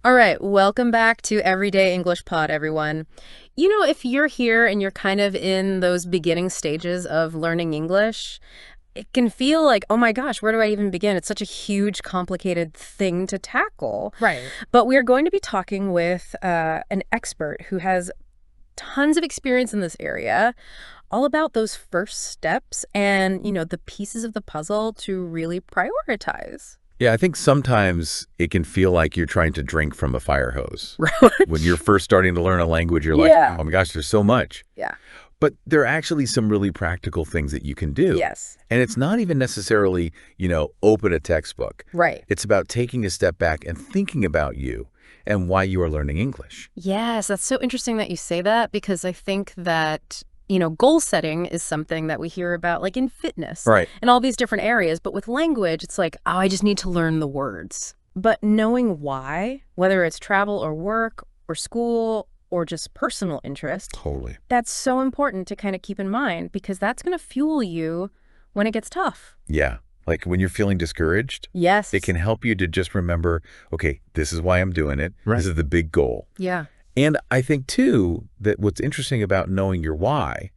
All right, welcome back to Everyday English Pod, everyone. If you're here and you're kind of in those beginning stages of learning English, it can feel like, oh my gosh, where do I even begin? It's such a huge, complicated thing to tackle. Right. But we are going to be talking with an expert who has tons of experience in this area, all about those first steps and, the pieces of the puzzle to really prioritize. Yeah, I think sometimes it can feel like you're trying to drink from a fire hose. Right? When you're first starting to learn a language, you're like, Yeah. oh my gosh, there's so much. Yeah. But there are actually some really practical things that you can do. Yes. And it's not even necessarily, open a textbook. Right. It's about taking a step back and thinking about you and why you are learning English. Yes, that's so interesting that you say that because I think that, goal setting is something that we hear about like in fitness Right. and all these different areas. But with language, it's like, oh, I just need to learn the words. But knowing why, whether it's travel or work or school or just personal interest, Totally. that's so important to kind of keep in mind because that's going to fuel you when it gets tough. Yeah. Like when you're feeling discouraged, Yes. it can help you to just remember, okay, this is why I'm doing it. Right. This is the big goal. Yeah. And I think, too, that what's interesting about knowing your why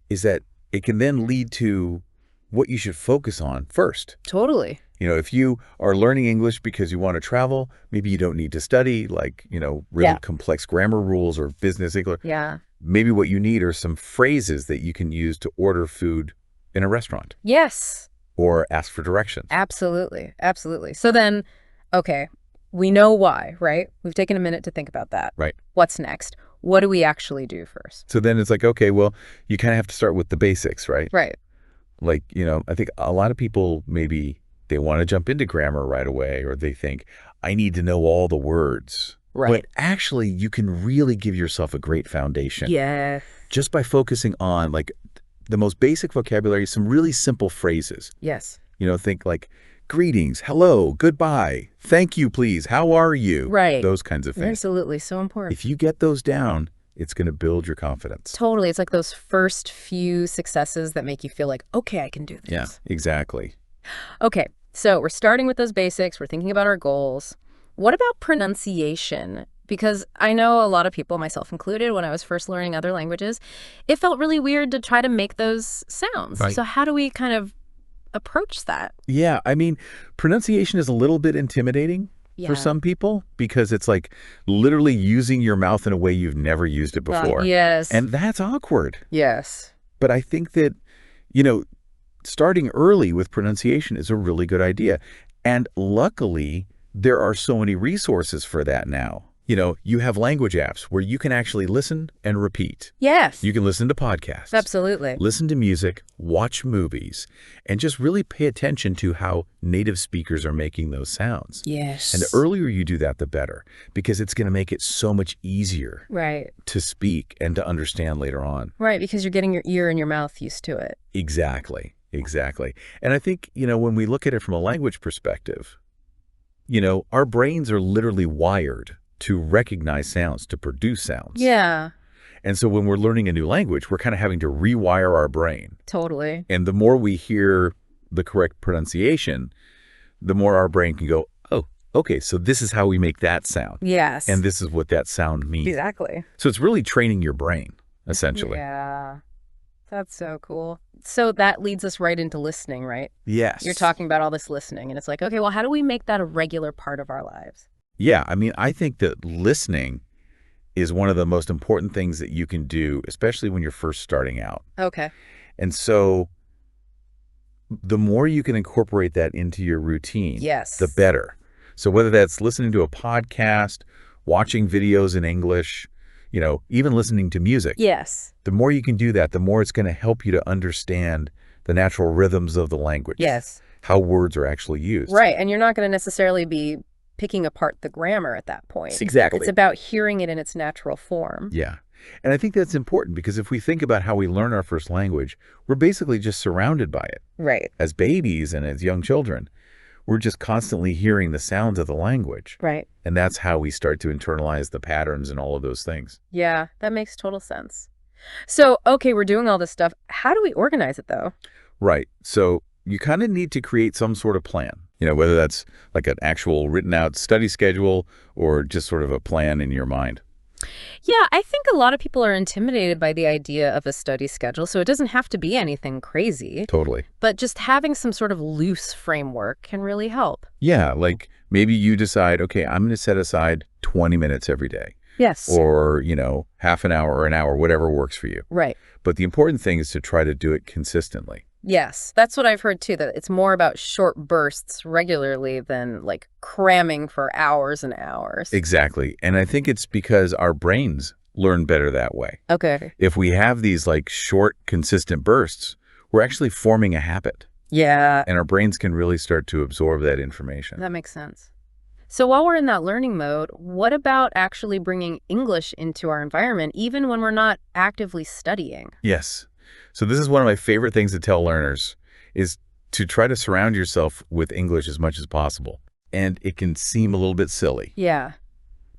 is that it can then lead to what you should focus on first. Totally. If you are learning English because you want to travel, maybe you don't need to study really complex grammar rules or business English. Yeah. Maybe what you need are some phrases that you can use to order food in a restaurant Yes. or ask for directions. Absolutely. Absolutely. So then, okay, we know why, right? We've taken a minute to think about that. Right. What's next? What do we actually do first? So then it's like, okay, well, you kind of have to start with the basics, right? Right. Like, I think a lot of people maybe they want to jump into grammar right away, or they think, I need to know all the words. Right. But actually, you can really give yourself a great foundation. Yes. Just by focusing on like the most basic vocabulary, some really simple phrases. Yes. Think like greetings, hello, goodbye, thank you, please, how are you? Right. Those kinds of things. Absolutely. So important. If you get those down, it's going to build your confidence. Totally. It's like those first few successes that make you feel like, okay, I can do this. Yeah, exactly. Okay. So we're starting with those basics. We're thinking about our goals. What about pronunciation? Because I know a lot of people, myself included, when I was first learning other languages, it felt really weird to try to make those sounds. Right. So how do we kind of approach that? Yeah, I mean, pronunciation is a little bit intimidating Yeah. for some people because it's like literally using your mouth in a way you've never used it before. Yes. And that's awkward. Yes. But I think that, starting early with pronunciation is a really good idea. And luckily, there are so many resources for that now. You have language apps where you can actually listen and repeat. Yes. You can listen to podcasts. Absolutely. Listen to music, watch movies, and just really pay attention to how native speakers are making those sounds. Yes. And the earlier you do that, the better, because it's going to make it so much easier Right. to speak and to understand later on. Right. Because you're getting your ear and your mouth used to it. Exactly. Exactly. And I think, when we look at it from a language perspective, our brains are literally wired to recognize sounds, to produce sounds. Yeah. And so when we're learning a new language, we're kind of having to rewire our brain. Totally. And the more we hear the correct pronunciation, the more our brain can go, oh, okay, so this is how we make that sound. Yes. And this is what that sound means. Exactly. So it's really training your brain, essentially. Yeah. That's so cool. So that leads us right into listening, right? Yes. You're talking about all this listening, and it's like, okay, well, how do we make that a regular part of our lives? Yeah, I mean, I think that listening is one of the most important things that you can do, especially when you're first starting out. Okay. And so the more you can incorporate that into your routine, Yes. the better. So whether that's listening to a podcast, watching videos in English, even listening to music, Yes. the more you can do that, the more it's going to help you to understand the natural rhythms of the language. Yes. How words are actually used. Right. And you're not going to necessarily be picking apart the grammar at that point. Exactly. It's about hearing it in its natural form. Yeah. And I think that's important because if we think about how we learn our first language, we're basically just surrounded by it. Right. As babies and as young children, we're just constantly hearing the sounds of the language. Right. And that's how we start to internalize the patterns and all of those things. Yeah, that makes total sense. So, okay, we're doing all this stuff. How do we organize it, though? Right. So you kind of need to create some sort of plan. Whether that's like an actual written out study schedule or just sort of a plan in your mind. Yeah, I think a lot of people are intimidated by the idea of a study schedule, so it doesn't have to be anything crazy. Totally. But just having some sort of loose framework can really help. Yeah, like maybe you decide, okay, I'm going to set aside 20 minutes every day. Yes. Or, half an hour or an hour, whatever works for you. Right. But the important thing is to try to do it consistently. Yes, that's what I've heard too, that it's more about short bursts regularly than like cramming for hours and hours. Exactly. And I think it's because our brains learn better that way. Okay. If we have these like short, consistent bursts, we're actually forming a habit. Yeah, And our brains can really start to absorb that information. that makes sense. So while we're in that learning mode, what about actually bringing English into our environment, even when we're not actively studying? Yes. So this is one of my favorite things to tell learners is to try to surround yourself with English as much as possible. And it can seem a little bit silly, Yeah.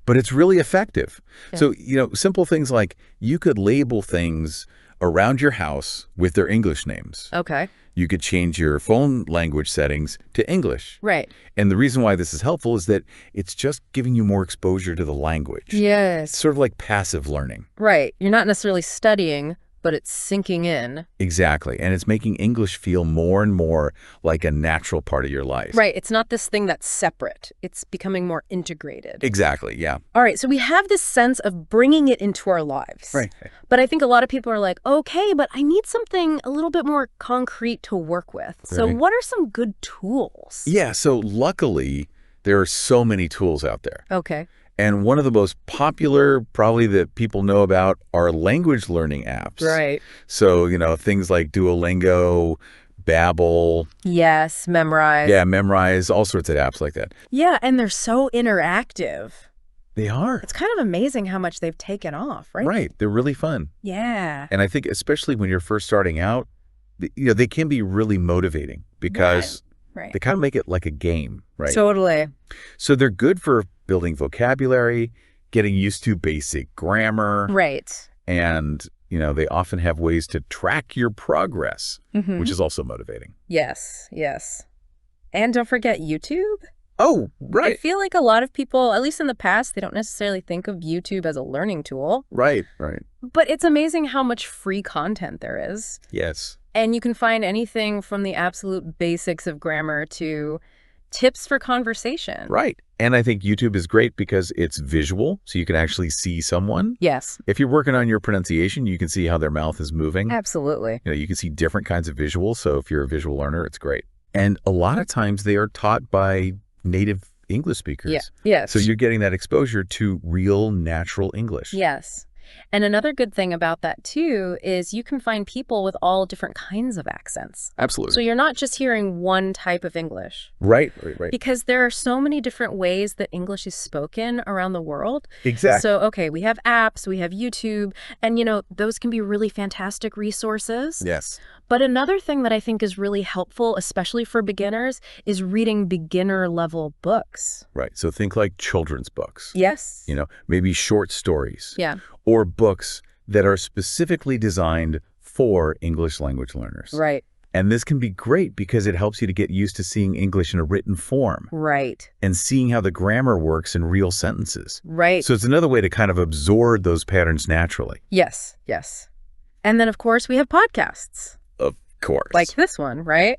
but it's really effective. Yeah. So, simple things like you could label things around your house with their English names. Okay. You could change your phone language settings to English. Right. And the reason why this is helpful is that it's just giving you more exposure to the language. Yes. It's sort of like passive learning. Right. You're not necessarily studying, but it's sinking in. Exactly. And it's making English feel more and more like a natural part of your life. Right. It's not this thing that's separate. It's becoming more integrated. Exactly. Yeah. All right. So we have this sense of bringing it into our lives. Right. But I think a lot of people are like, okay, but I need something a little bit more concrete to work with. So Right. what are some good tools? Yeah. So luckily, there are so many tools out there. Okay. And one of the most popular, probably that people know about, are language learning apps. Right. So, things like Duolingo, Babbel, Yes. Memorize. yeah, Memrise, all sorts of apps like that. Yeah. And they're so interactive. They are. It's kind of amazing how much they've taken off, right? Right. They're really fun. Yeah. And I think especially when you're first starting out, they can be really motivating because Right. they kind of make it like a game, right? Totally. So they're good for building vocabulary, getting used to basic grammar, Right. and, they often have ways to track your progress, which is also motivating. Yes. Yes. And don't forget YouTube. Oh, I right. feel like a lot of people, at least in the past, they don't necessarily think of YouTube as a learning tool. Right. But it's amazing how much free content there is. Yes. And you can find anything from the absolute basics of grammar to tips for conversation. Right. And I think YouTube is great because it's visual, so you can actually see someone. Yes, If you're working on your pronunciation, you can see how their mouth is moving. absolutely. You can see different kinds of visuals. So if you're a visual learner, it's great. And a lot of times they are taught by native English speakers. Yeah. Yes. So you're getting that exposure to real natural English. Yes. And another good thing about that, too, is you can find people with all different kinds of accents. Absolutely. So you're not just hearing one type of English. Right. Because there are so many different ways that English is spoken around the world. Exactly. So, okay, we have apps, we have YouTube, and, those can be really fantastic resources. Yes. But another thing that I think is really helpful, especially for beginners, is reading beginner-level books. Right. So think like children's books. Yes. Maybe short stories. Yeah. Or books that are specifically designed for English language learners. Right. And this can be great because it helps you to get used to seeing English in a written form Right. and seeing how the grammar works in real sentences. Right. So it's another way to kind of absorb those patterns naturally. Yes. Yes. And then, of course, we have podcasts Of course. like this one, right?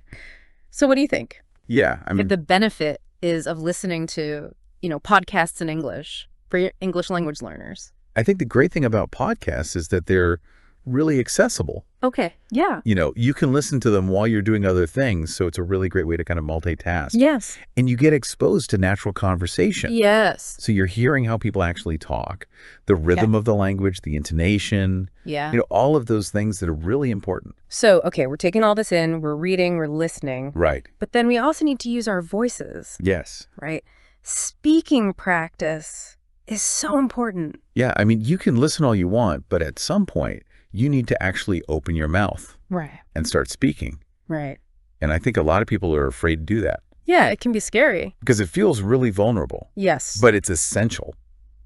So what do you think? Yeah. I mean, The benefit is of listening to, podcasts in English for your English language learners. I think the great thing about podcasts is that they're really accessible. Okay. Yeah. You can listen to them while you're doing other things. So it's a really great way to kind of multitask. Yes. And you get exposed to natural conversation. Yes. So you're hearing how people actually talk, the rhythm of the language, the intonation, Yeah. all of those things that are really important. So, okay, we're taking all this in, we're reading, we're listening, Right. but then we also need to use our voices, Yes. right? Speaking practice is so important. Yeah. I mean, you can listen all you want, but at some point, you need to actually open your mouth Right. and start speaking. Right. And I think a lot of people are afraid to do that Yeah, it can be scary. because it feels really vulnerable, Yes. but it's essential.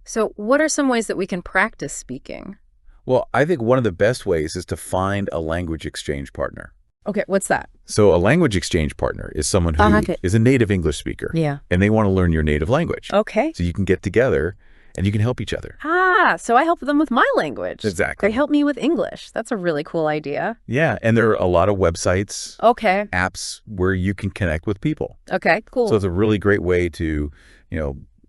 So what are some ways that we can practice speaking? Well, I think one of the best ways is to find a language exchange partner. Okay, what's that? So a language exchange partner is someone who Okay. is a native English speaker. Yeah. And they want to learn your native language. Okay. So you can get together and you can help each other. So I help them with my language. Exactly. They help me with English. That's a really cool idea. Yeah. And there are a lot of websites, Okay. apps where you can connect with people. Okay, cool. So it's a really great way to,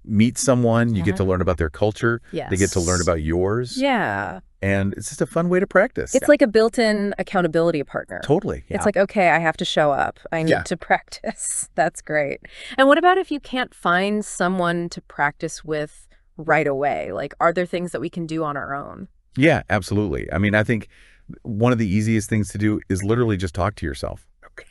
meet someone. You get to learn about their culture. Yes. They get to learn about yours. Yeah. And it's just a fun way to practice. It's like a built-in accountability partner. Totally. Yeah. It's like, okay, I have to show up. I need to practice. That's great. And what about if you can't find someone to practice with right away? Like, are there things that we can do on our own? Yeah, absolutely. I mean, I think one of the easiest things to do is literally just talk to yourself. Okay.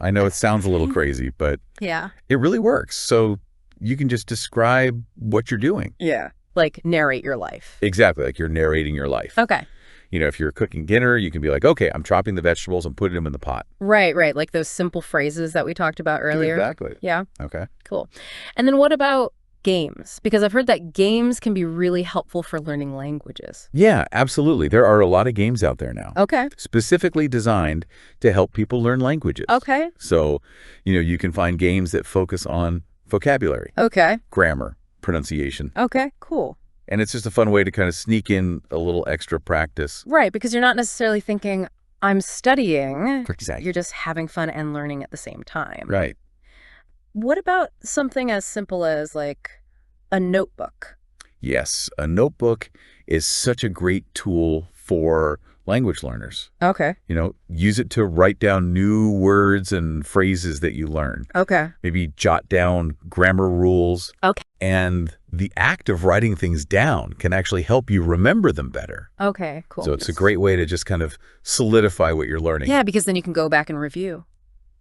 I know it sounds a little crazy, but Yeah. it really works. So you can just describe what you're doing. Yeah. Like narrate your life. Exactly. Like you're narrating your life. Okay. If you're cooking dinner, you can be like, okay, I'm chopping the vegetables and putting them in the pot. Right. Like those simple phrases that we talked about earlier. Exactly. Yeah. Okay. Cool. And then what about games? Because I've heard that games can be really helpful for learning languages. Yeah, absolutely. There are a lot of games out there now. Okay. Specifically designed to help people learn languages. Okay. So, you can find games that focus on vocabulary, Okay. grammar, pronunciation. Okay. Cool. And it's just a fun way to kind of sneak in a little extra practice. Right. Because you're not necessarily thinking, I'm studying. Exactly. You're just having fun and learning at the same time. Right. What about something as simple as like a notebook? Yes, a notebook is such a great tool for language learners. Okay. Use it to write down new words and phrases that you learn. Okay. Maybe jot down grammar rules. Okay. And the act of writing things down can actually help you remember them better. Okay, cool. So it's a great way to just kind of solidify what you're learning. Yeah, because then you can go back and review.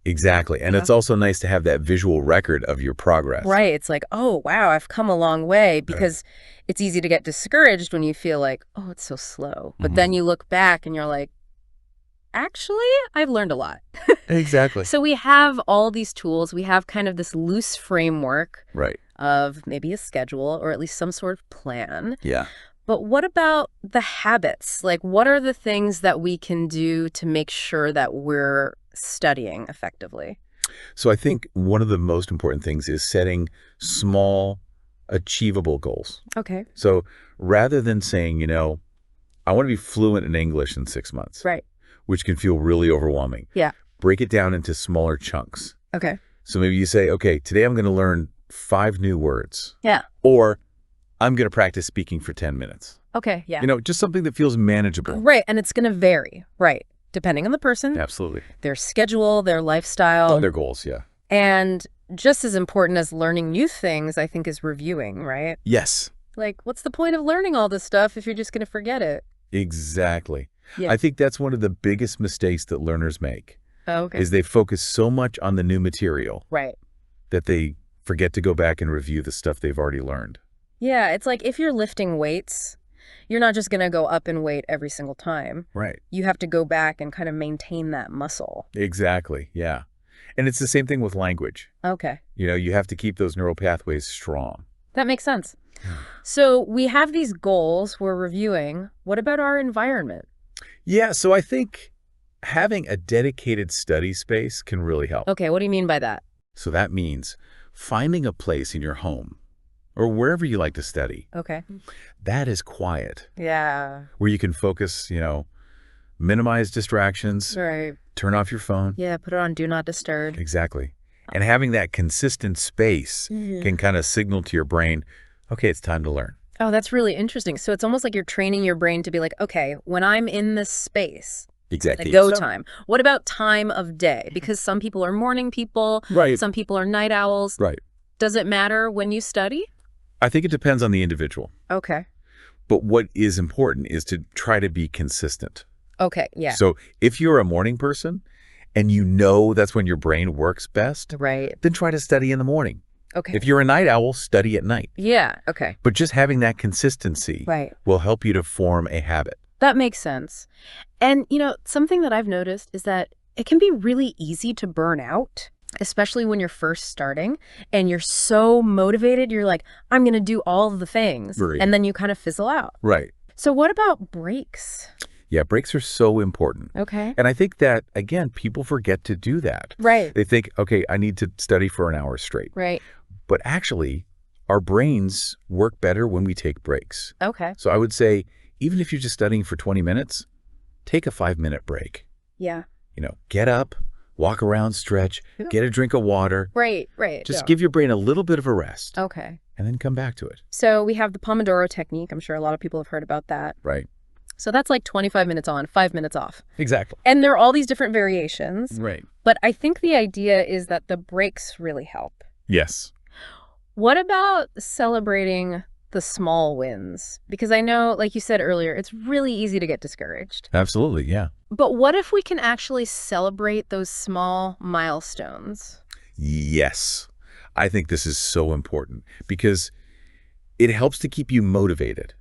Exactly. And it's also nice to have that visual record of your progress. Right. It's like, oh, wow, I've come a long way, because it's easy to get discouraged when you feel like, oh, it's so slow. But then you look back and you're like, actually, I've learned a lot. Exactly. So we have all these tools. We have kind of this loose framework Right. of maybe a schedule or at least some sort of plan. Yeah. But what about the habits? Like, what are the things that we can do to make sure that we're studying effectively? So I think one of the most important things is setting small, achievable goals. Okay. So rather than saying, I want to be fluent in English in 6 months, Right. which can feel really overwhelming. Yeah. Break it down into smaller chunks. Okay. So maybe you say, okay, today I'm going to learn 5 new words. Yeah. Or I'm going to practice speaking for 10 minutes. Okay. Yeah. Just something that feels manageable. Right. And it's going to vary. Right. Depending on the person, Absolutely. their schedule, their lifestyle. Their goals, yeah. And just as important as learning new things, I think, is reviewing, right? Yes, Like, what's the point of learning all this stuff if you're just going to forget it? exactly. Yeah. I think that's one of the biggest mistakes that learners make Oh, okay. is they focus so much on the new material Right. that they forget to go back and review the stuff they've already learned. Yeah. It's like if you're lifting weights, you're not just going to go up in weight every single time. Right. You have to go back and kind of maintain that muscle. Exactly. Yeah. And it's the same thing with language. Okay. You have to keep those neural pathways strong. That makes sense. So we have these goals we're reviewing. What about our environment? Yeah. So I think having a dedicated study space can really help. Okay. What do you mean by that? So that means finding a place in your home or wherever you like to study Okay. that is quiet, Yeah. where you can focus, minimize distractions, Right. turn off your phone. Yeah. Put it on Do Not Disturb. Exactly. And having that consistent space can kind of signal to your brain, okay, it's time to learn. Oh, that's really interesting. So it's almost like you're training your brain to be like, okay, when I'm in this space, Exactly. like go time. What about time of day? Because some people are morning people. Right. Some people are night owls. Right. Does it matter when you study? I think it depends on the individual. Okay. But what is important is to try to be consistent. Okay. Yeah. So if you're a morning person and that's when your brain works best, Right. then try to study in the morning. Okay. If you're a night owl, study at night. Yeah. Okay. But just having that consistency Right. will help you to form a habit. That makes sense. And, something that I've noticed is that it can be really easy to burn out, especially when you're first starting and you're so motivated. You're like, I'm going to do all of the things. Right. And then you kind of fizzle out. Right. So what about breaks? Yeah, breaks are so important. Okay. And I think that, again, people forget to do that. Right. They think, okay, I need to study for an hour straight. Right. But actually, our brains work better when we take breaks. Okay. So I would say, even if you're just studying for 20 minutes, take a 5-minute break. Yeah. Get up, walk around, stretch, Yeah. get a drink of water. Right. Right. Just Yeah. give your brain a little bit of a rest Okay. and then come back to it. So we have the Pomodoro technique. I'm sure a lot of people have heard about that. Right. So that's like 25 minutes on, 5 minutes off. Exactly. And there are all these different variations. Right. But I think the idea is that the breaks really help. Yes. What about celebrating the small wins? Because I know, like you said earlier, it's really easy to get discouraged. Absolutely. Yeah. But what if we can actually celebrate those small milestones? Yes. I think this is so important because it helps to keep you motivated.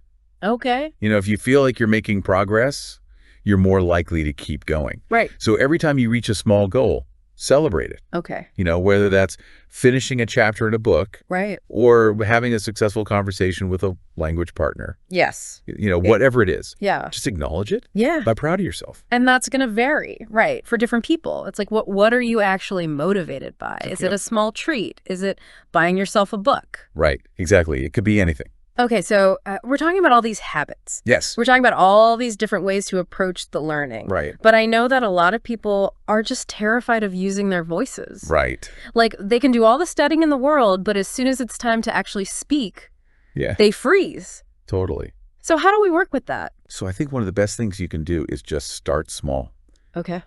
Okay. If you feel like you're making progress, you're more likely to keep going. Right. So every time you reach a small goal, celebrate it. Okay. Whether that's finishing a chapter in a book Right. or having a successful conversation with a language partner, Yes. whatever it is. Yeah. Just acknowledge it. Yeah. Be proud of yourself. And that's going to vary, right, for different people. It's like, what are you actually motivated by? Is it a small treat? Is it buying yourself a book? Right. Exactly. It could be anything. Okay, so we're talking about all these habits. Yes. We're talking about all these different ways to approach the learning. Right. But I know that a lot of people are just terrified of using their voices. Right. Like, they can do all the studying in the world, but as soon as it's time to actually speak, Yeah. they freeze. Totally. So how do we work with that? So I think one of the best things you can do is just start small. Okay.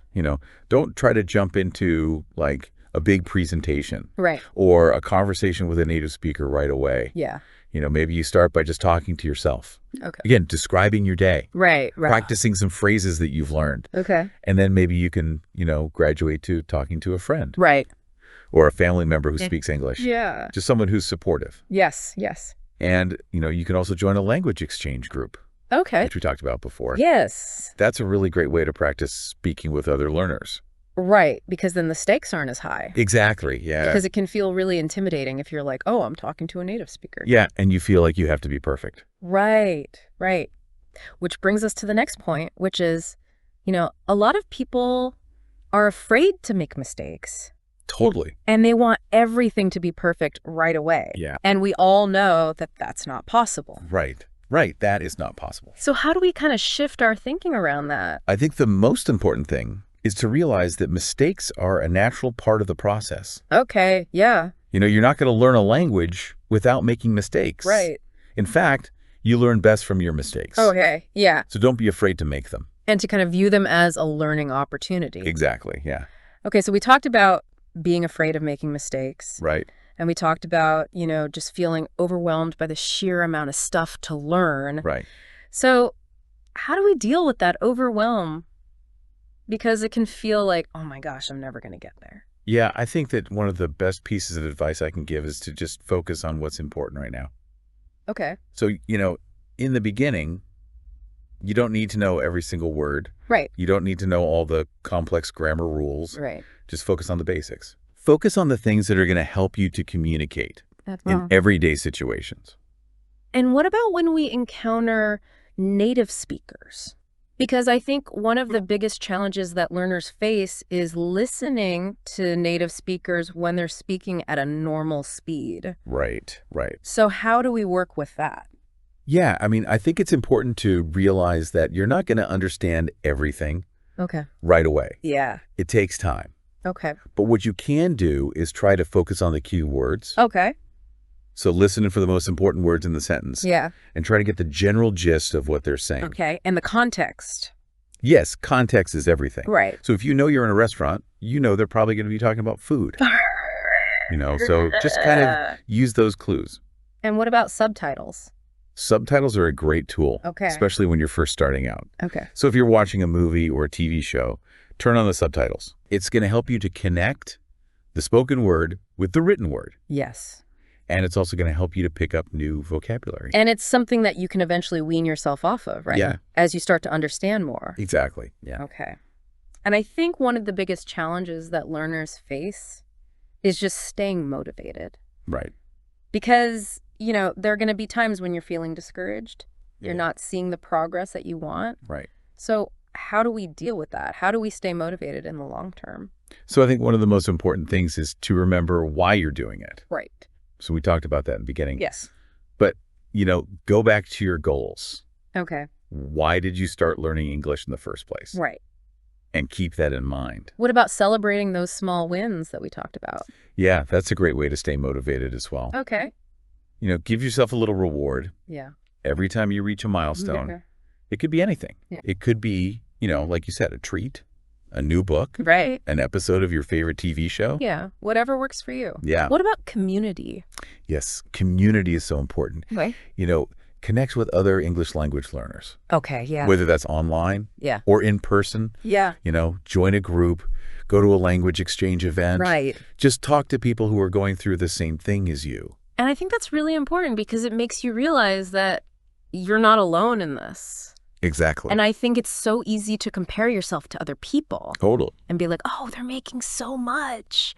Don't try to jump into like a big presentation Right. or a conversation with a native speaker right away. Yeah. Maybe you start by just talking to yourself. Okay. Again, describing your day. Right. Practicing some phrases that you've learned. Okay. And then maybe you can, graduate to talking to a friend. Right. Or a family member who speaks English. Yeah. Just someone who's supportive. Yes. Yes. And, you can also join a language exchange group, Okay. which we talked about before. Yes. That's a really great way to practice speaking with other learners. Right. Because then the stakes aren't as high. Exactly. Yeah. Because it can feel really intimidating if you're like, oh, I'm talking to a native speaker. Yeah. And you feel like you have to be perfect. Right. Right. Which brings us to the next point, which is, a lot of people are afraid to make mistakes. Totally. And they want everything to be perfect right away. Yeah. And we all know that that's not possible. Right. Right. That is not possible. So how do we kind of shift our thinking around that? I think the most important thing is to realize that mistakes are a natural part of the process. Okay. Yeah. You're not going to learn a language without making mistakes. Right. In fact, you learn best from your mistakes. Okay. Yeah. So don't be afraid to make them. And to kind of view them as a learning opportunity. Exactly. Yeah. Okay. So we talked about being afraid of making mistakes. Right. And we talked about, just feeling overwhelmed by the sheer amount of stuff to learn. Right. So how do we deal with that overwhelm? Because it can feel like, oh my gosh, I'm never going to get there. Yeah, I think that one of the best pieces of advice I can give is to just focus on what's important right now. Okay. So, in the beginning, you don't need to know every single word. Right. You don't need to know all the complex grammar rules. Right. Just focus on the basics. Focus on the things that are going to help you to communicate in everyday situations. And what about when we encounter native speakers? Because I think one of the biggest challenges that learners face is listening to native speakers when they're speaking at a normal speed. Right, right. So how do we work with that? Yeah, I think it's important to realize that you're not going to understand everything right away. Yeah. It takes time. Okay. But what you can do is try to focus on the key words. Okay. So listen for the most important words in the sentence. Yeah. And try to get the general gist of what they're saying. Okay. And the context. Yes, context is everything. Right. So if you're in a restaurant, they're probably going to be talking about food. So just kind of use those clues. And what about subtitles? Subtitles are a great tool. Okay. Especially when you're first starting out. Okay. So if you're watching a movie or a TV show, turn on the subtitles. It's going to help you to connect the spoken word with the written word. Yes. And it's also going to help you to pick up new vocabulary. And it's something that you can eventually wean yourself off of, right? Yeah. As you start to understand more. Exactly. Yeah. Okay. And I think one of the biggest challenges that learners face is just staying motivated. Right. Because, there are going to be times when you're feeling discouraged. You're not seeing the progress that you want. Right. So how do we deal with that? How do we stay motivated in the long term? So I think one of the most important things is to remember why you're doing it. Right. So we talked about that in the beginning. Yes. But, go back to your goals. Okay. Why did you start learning English in the first place? Right. And keep that in mind. What about celebrating those small wins that we talked about? Yeah, that's a great way to stay motivated as well. Okay. Give yourself a little reward Yeah. every time you reach a milestone. Yeah. It could be anything. Yeah. It could be, like you said, a treat, a new book, Right. an episode of your favorite TV show. Yeah. Whatever works for you. Yeah. What about community? Yes, community is so important. Okay. Connect with other English language learners, Okay. Yeah. whether that's online Yeah. or in person. Yeah. Join a group, go to a language exchange event. Right. Just talk to people who are going through the same thing as you. And I think that's really important because it makes you realize that you're not alone in this. Exactly. And I think it's so easy to compare yourself to other people Totally. and be like, oh, they're making so much.